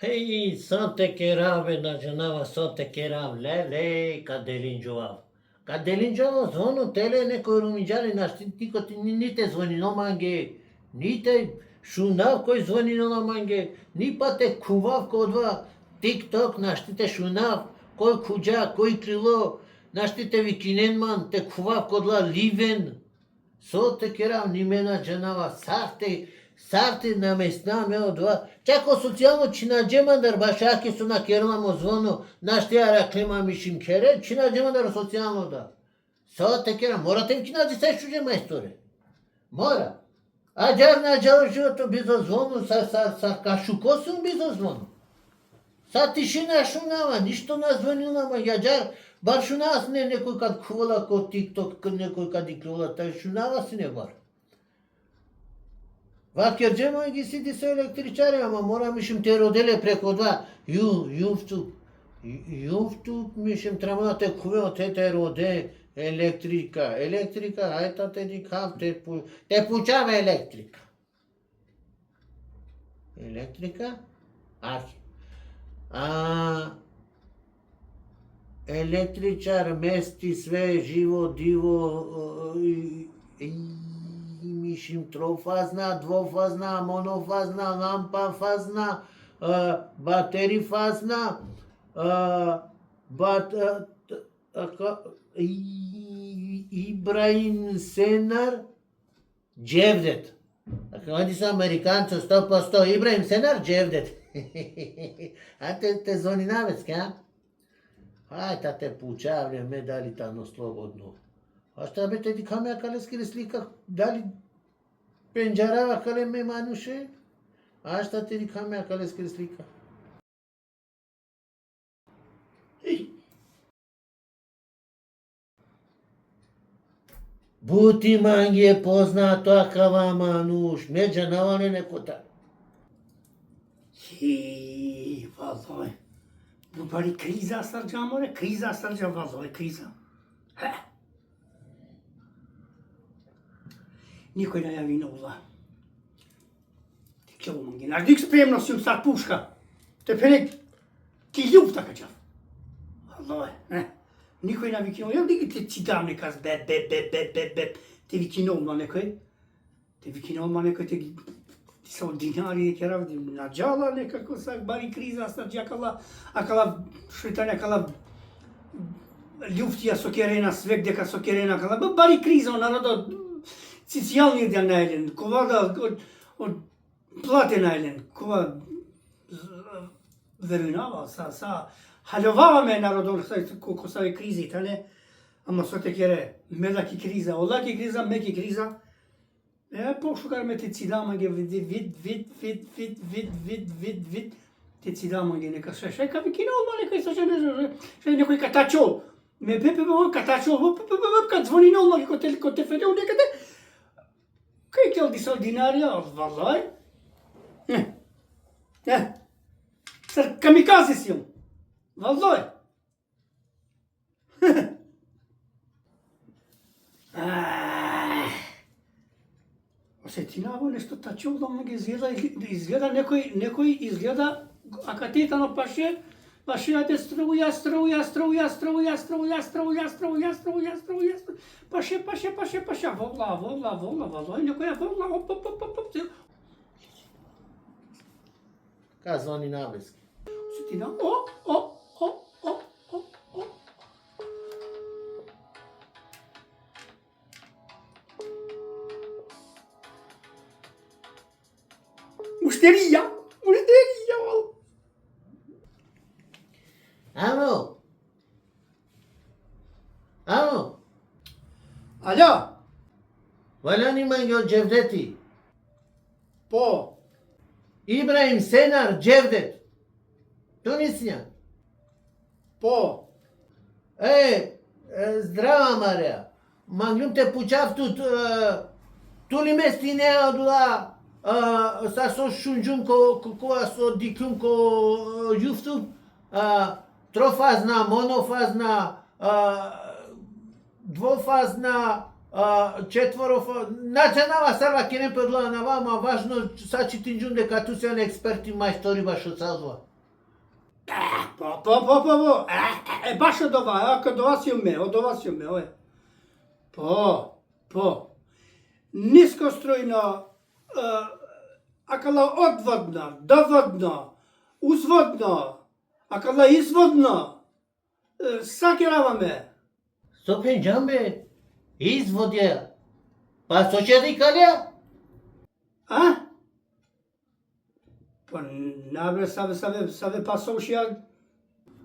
Hej, sante kerave na džanava, sante kerav, le, kadelinđovav. Kadelinđovav zvono tele nekoj rumiđari naš, tiko ti nite zvoni no mange, nite šunav koji zvoni no mange, ni pa te kuvav kodva, TikTok naš ti te šunav, koji kuđa, koji krilo, naš ti te vikinenman, te kuvav kodla liven, sote kerav nimena džanava, Sarti na mesna meo dva. Čako socijalno čina džemandar bašaki su na kerlamo zvono, naš tijara klima mišim kere, čina džemandar socijalno da. Sao te kera, morate im kina se šuđe majstore. Mora. A džar na džar životu bizo zvonu, sa kašukosum bizo zvonu. Sa tišina šunava, ništo na zvonilama, ja džar, bar šunava ne nekoj kad kuvala ko TikTok, nekoj kad ikrula, taj šunava si ne bar. Vakjer džema ги сиди со електричари, ама мора мишим те роделе преко два YouTube мишим треба те куве те роде електрика, ајта те дикав те пучава електрика. Електричар мести све живо диво мишим трофазна, двофазна, монофазна, лампафазна, батерифазна, Ибраим Сенар Джевдет. Они са американци 100%. Ибраим Сенар Джевдет. А те звони навецки, а? Ајта те пучавле, ме дали тано слободно. А šta bete di kamea kaleski slika dali penjarava kale me manushe? A šta te di kamea kaleski slika? Buti mangje poznato akava manuš, međa navane nekota. Vallahi. Bu bari kriza saracağım oraya, kriza saracağım vallahi kriza. Никој не ја винува. Ти чувам ги. Дик спремно си са пушка. Те пелек ти љуб така чав. Аллах, Никој не викинува. Ја дик ти цитам нека бе. Те викинува некој. Те са динари ќе ради на џала некако са бари криза са џакала, акала шитања акала љуфтија со керена свек дека со керена акала бари криза народот. Социјалниот дел најлен, кога да плате најлен, кога верувава, са халјоваваме народот колку са кризите, не? Ама со те кере, мелаки криза, олаки криза, меки криза. Пошукарме те цидама ги вид, те цидама ги нека шека ви кино, ма некој со некој катачол. Ме пепе катачол, кад звони нолма ко телефон некаде. Кај ќе оди со динарија, валај? Сар камиказе си јом, валај? Осетинава нешто тачол да ги изгледа некој изгледа акатетано паше ајде струја, паше, вола, некоја вола, оп. Ка звони навески. Сетина, Муштерија. Ало. Алјо. Валяни мангел Джевдети. По. Ибраим Сенар Джевдет. Тунисија. По. Здрава Марија. Мангјум те пучав тут, тули мести не одула, са со шунџум која со дикум ко јуфту, трофазна, монофазна, двофазна, Четворов, најценава сарва ке не предлага на вама, важно сачи тинџун дека ту се експерти мајстори баш од сазва. Баш од ова, од ова си уме, ое. Нискострујно, акала одводно, доводно, узводно, акала изводно, сакераваме. Стопен џамбе, изводја, па сочја дикалја? Па набре саве пасошија.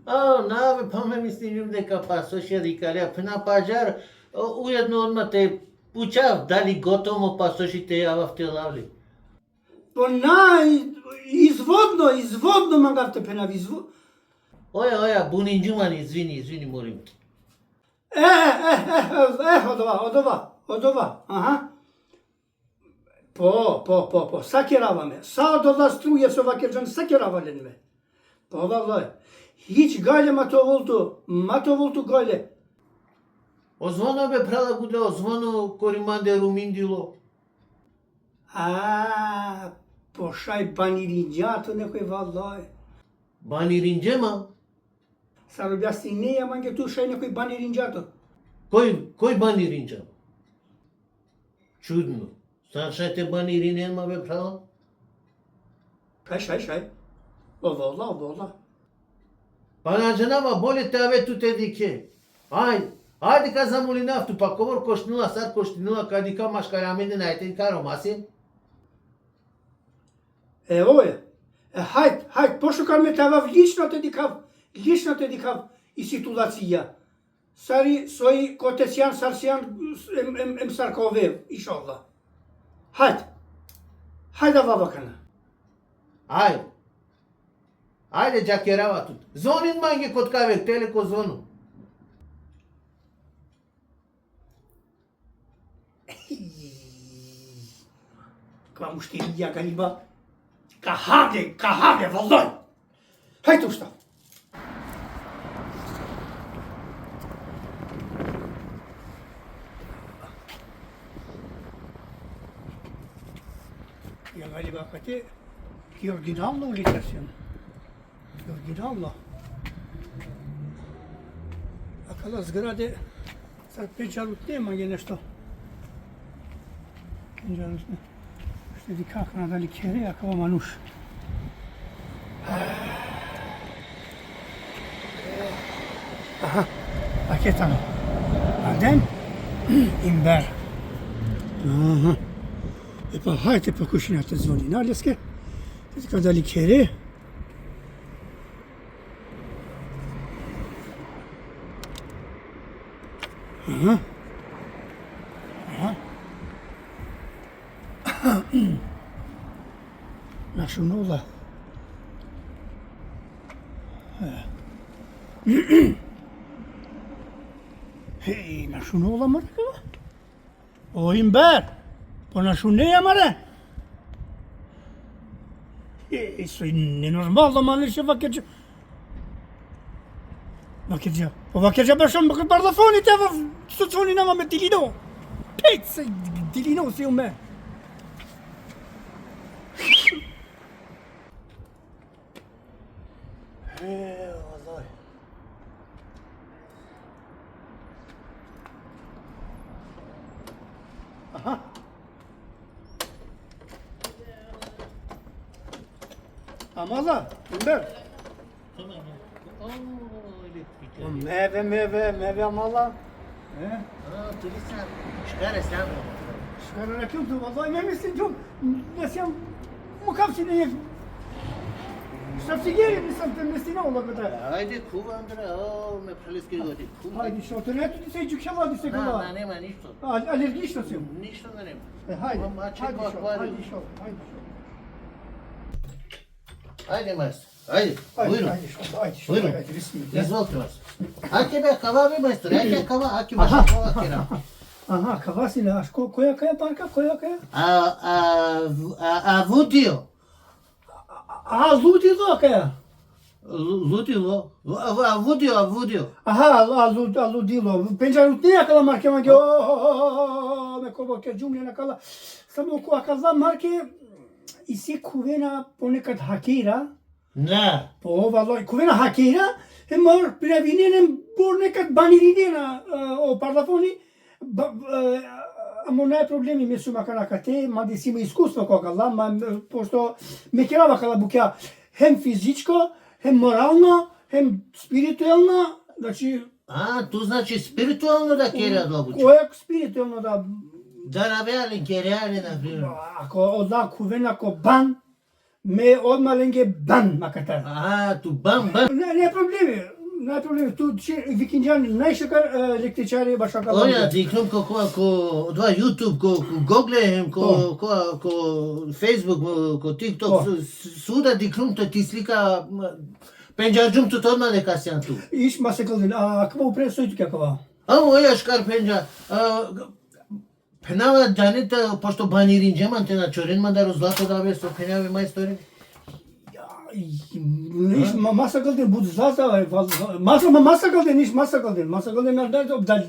Наве, па ме мислим дека па сочја дикалја, на паџар, уедно одма те пучав, дали готово пасошите јававте лавли. Па изводно мангавте пенав изводно. Оја, бунинџуман, извини, морим ти. Од ова, аха. Сакераваме. Са од ова струја со вакерџан сакераваленме. Валлај. Хич гајле матоволту гајле. Озвоно бе пралагуде, озвоно кориманде руминдило. Пошај баниринџато некој валлај. Баниринџема? Сарубјасти не ја манге ту шај некој баниринџато. Кој баниринџа? Чудно. Саншајте баниринема бе прала? Шај. Овола. Па на женава болите аве туте дике. Ајде ка замоли нафту, па ковор коштинила, кади ка машкараменде најтен каромаси. Оја. Хајд, пошукаме тава лично те дикав и ситуација. Сари сој котесјан сарсјан саркове, иншалла. Хајда вавакана. Ајде џакерава тут. Зонин манге код каве, телеко зону. Ква муштерија галиба. Кахаде, валлај. Хајд ушта. Ја галиба кате ки оригинално улицасјан. Оригинално. Акала зграде сад пенџарут нема ге нешто. Пенџарут не. Ще ди как надали кере, акава мануш. Пакетано. Аден имбер. Епа хајте по кушината звони налеске. Така дали кере. Нашунула. Нашунула маркава? О, имбер! Понашунеја маре? Сој ненормално малеше вакеџа. Вакеџа бешам барлафоните со цони намаме дилино. Пет се дилино се уме. Валлај. Амала, имбер. Меве амала. Туриста, шкаре сам. Шкаре раким ту, валлај, не мислим ту. Не сам мукавси не е. Šta si geri, nisam te nestinao kada. Ajde, kuva, Andra, me preleski godi. Ajde, što te netu ti se iđu kjela, se gova. Nema ništa. Алергично си? Ništa da nema. Ajde što. Ajde, majstor. Ajde, bujru. Ajde, Izvolite, majstor. Ake be kava be, majstor. Ake kava, ake maša kava kera. Aha, kava si ne, koja parka, koja? A vudio. Ludilo kaya. Ludilo. Vudio. Aha, aludilo. Penđa rutnija kala marke mangi. Me kovo ke džumlje na kala. Samo ko akala marke и се кувена понекад хакира. Не. По валој, кувена хакира, е мор превиненем понекад баниридена о парлафони. Ама не проблеми ме сума канакате, ма да си има искуство кога ма пошто ме керава кала буќа хем физичко, хем морално, хем спиритуелно, значи Tu znači spiritualno da kerja da obuče. кој спиритуелно да Da navijali kerjali, na primjer. ако одла кувена ко бан, ме одмаленге бан макатар. Tu bam. Не проблеми. Не е проблем. Ту викинџани најшакар електричари башака. Оја дикнум ко два YouTube, ко Google, ко Facebook, ко TikTok, суда дикнум то ти слика пенџарџум ту одма дека сјан ту. Иш масе калдин. Какво упре сојти каква? Оја шкар пенџа. Пенава џаните пошто банирин џеманте на чорен да злато да бе со пенјави мајстори. Иш маса калдин буд злата, маса калдин, иш маса калдин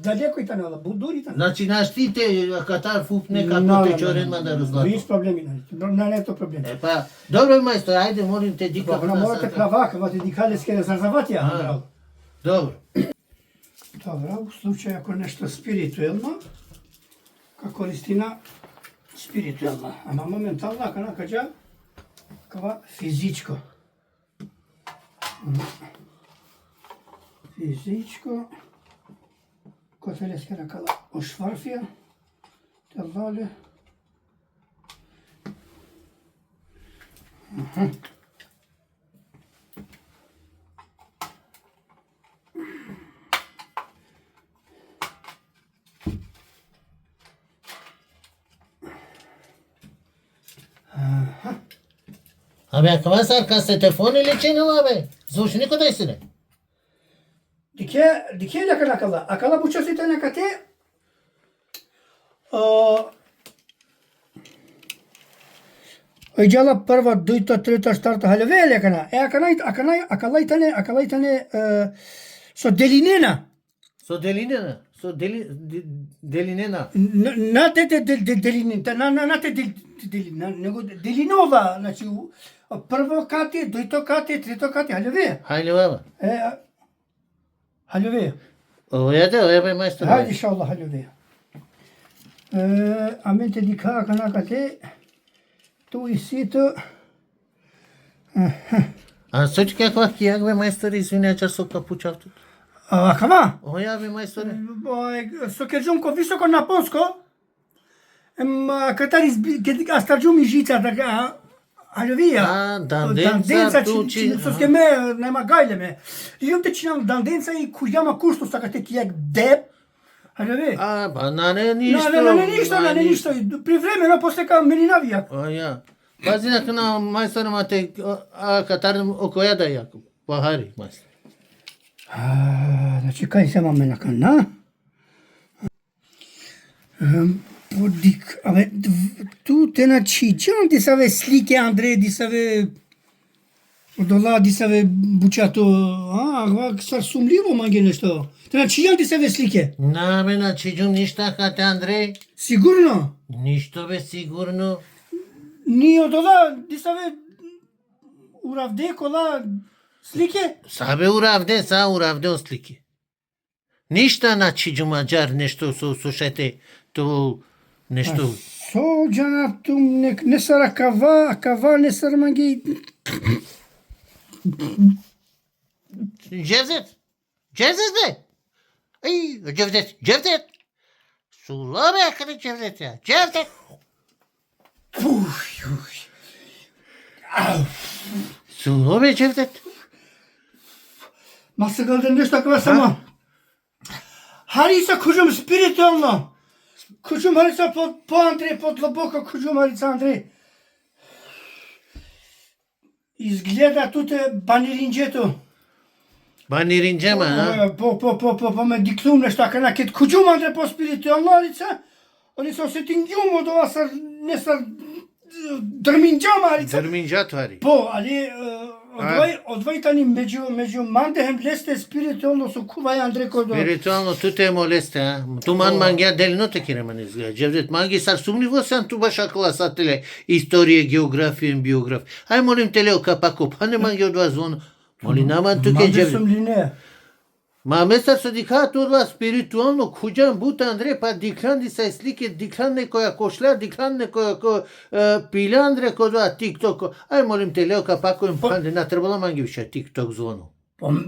далеко итанала, будури тана. Значи наштите катар фупне како те чорен да злато. Иш проблеми не е то проблем. Па, добро мајстор, ајде молим те дика. Добро, морате клавака, вате дикалеске да зарзаватија. Добро. Добро, у случај ако нешто спиритуелно, како користина спиритуелна, ама моментално ако накаѓа кава физичко. Физичко, котелеске накала ошварфија, телале. Абе, каква сарка сте телефон или чинила бе? Звучнико да истине. Дике ляка накала, акала бучасите накате. Ојджала прва, дујта, трета, штарта, халеве лекана. Акала итане со делинена. Со делинена. Делинена. На те делинена, на те делинена, него делинова, значи прво кате, дујто кате, трето кате, халеве. Хајлева. Халеве. Оја бе мајстор. Хајде иншалла халеве. Аменте дика канакате. Tu и сито. Соќи каква кијак бе мајстор, извиня, со капучав тут. Кава? Оја бе мајсторе. Со кеџунко високо на понско. Катари астарџуми жица така. Алевија. Данденца тучи. Со скеме нема гајлеме. Јумте чинам данденца и кујама кушто сакате кијак деп. Алеве. Ба не ништо. Не ништо. Привремено после кај менинавија. Оја. Пази на мајстор мате катар окоја да ја. Бахари мајстор. Значи кај се маме на кана? Подик, абе, ту те на чиџан ди саве слике Андре, ди саве дола, ди саве бучато, сар сумливо манге нешто. Те на чиџан ди саве слике? На бе на чиџум ништа кате Андре. Сигурно? Ништо бе сигурно. Ни од дола ди саве уравде кола слике? Сабе уравде слики. Ништа на чиџум аџар нешто слушате то нешто. Со џанатум не сара кава не сар манги. Джевдет бе. Ай, Джевдет. Сула бе, каде Джевдет ја? Джевдет. Сула бе, Джевдет. Ма сега да нешто кава само. Хариса куџум спиритуално. Куџум хариса по Андре, по длабоко куџум хариса Андре. Изгледа туте баниринџето. Баниринџема, а? По ме диктум нешто кана кет куџум Андре по спиритуално хариса. Они се осетингјум од ова са не са дрминџама хариса. Дрминџат хари. По, али Одвојтани меѓу мандехем лесте спиритуално со кувај Андре Кодо. Спиритуално туте е молесте, а? Ту мангија делино те кире ман изгледа. Джевдет манги сар сумниво сам ту баш акла сателе историја, географија, биограф. Ај молим те лео капако, па не манги од вас звон. Моли наман туке Манде джевдет. сум ли не? Ма месар со дикаат од вас спиритуално куѓан бута Андре, па диклан ди са слике, диклан некоја кошля, диклан некоја пиле Андре код вас тикток. Ај молим те лео капако им панде, на требало манги више тикток звону.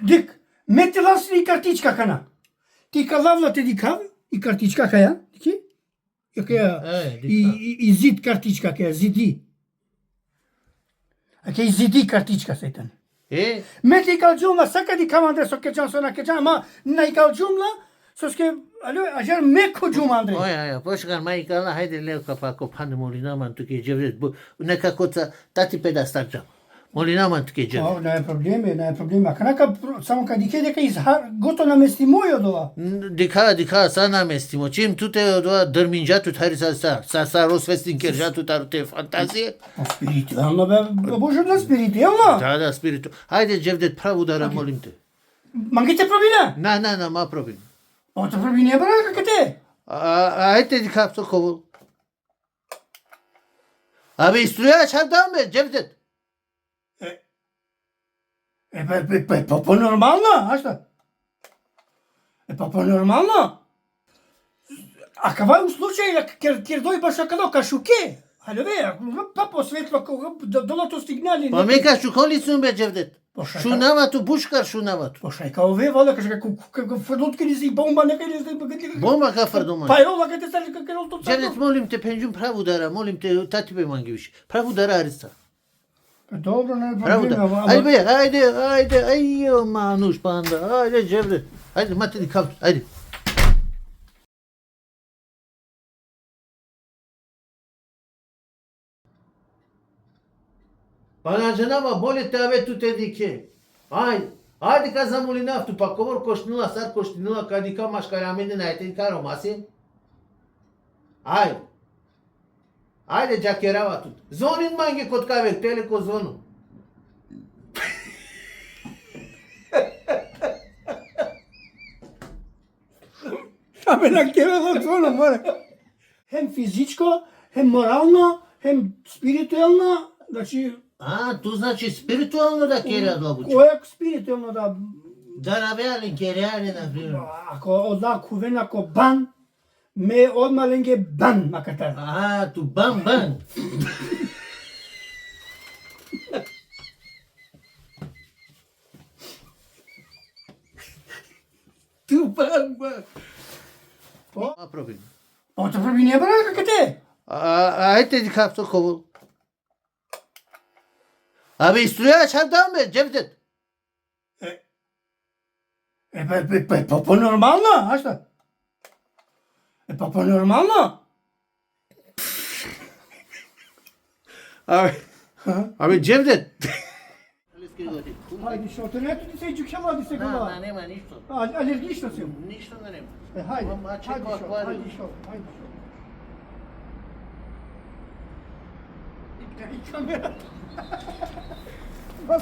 Дик, мете ласли и картичка кана. Ти калавла те дикав и картичка каја, дики? И зид картичка каја, зиди. И зиди картичка сетан. Мете и калджумла, сака ди камандре со кеджан со на кеджан, ма на и калджумла, со ске, ажар меко джум Андре. Оја, пошгар мајкала, хајде лео капако панде моли наман туке джевдет, некако тати педа старджа. Моли наман туке джевдет. Не е проблеми. Канака само кај дике дека гото намести мој од ова. Дика, са наместимо. Чим туте од ова дрминџа тут хари са росвестин кержа тут те фантазија. Спиритуално бе, божена спиритуално. Да, спириту. Хајде джевдет право удара, молим те. Мангите пробина? На, ма пробин. Ото пробини е бара како те. Ајте дика токово. Абе иструја чардам бе, джевдет. Па нормално, а што? Па нормално. А кава у случај ker дој баш као кашуке. Хале бе, па по светло долото стигнали. Па мека шуколи сум бе джевдет. Шунавату, бушкар шунавату. Па шај као ве вала како фрдотки ни си бомба некај. Бомба ка фрдома. Па ерола кај те стали како тоа. Джевдет молим те пенџум право удара, молим те тати бе манги више. Право удара ариста. Добро, не е Право да. Ајде, ајде, мануш панда, ајде джевдет. Ајде, мате ди кавто, ајде. Па на женава болите аве туте дике. Ајде ка замоли нафту, па комор коштнила, сар коштнила, кади ка машкарамене најте ди ка ромаси. Ајде джакерава тут. Звонин манге код каве, телеко звону. Абе на керава звону, море. Хем физичко, хем морално, хем спиритуелно, значи... Ту значи спиритуално да кереа длабуче. Која спиритуелно да... Да навеале кереале, например. Ако одна кувен, ако бан, ме одмаленге бан макатар. Ту бан. Ту бан. Ма пробин. Ото пробини е бара како те. Ајте ди капто ково. Абе иструја чардам бе, джевдет. Па нормално, а што? Па нормално. Абе джевдет. Хајде шо, те нето ти се џукшава ди се гова. Нема ништо. Алергично си. Ништо не нема. Хајде шо. И камера. Ба,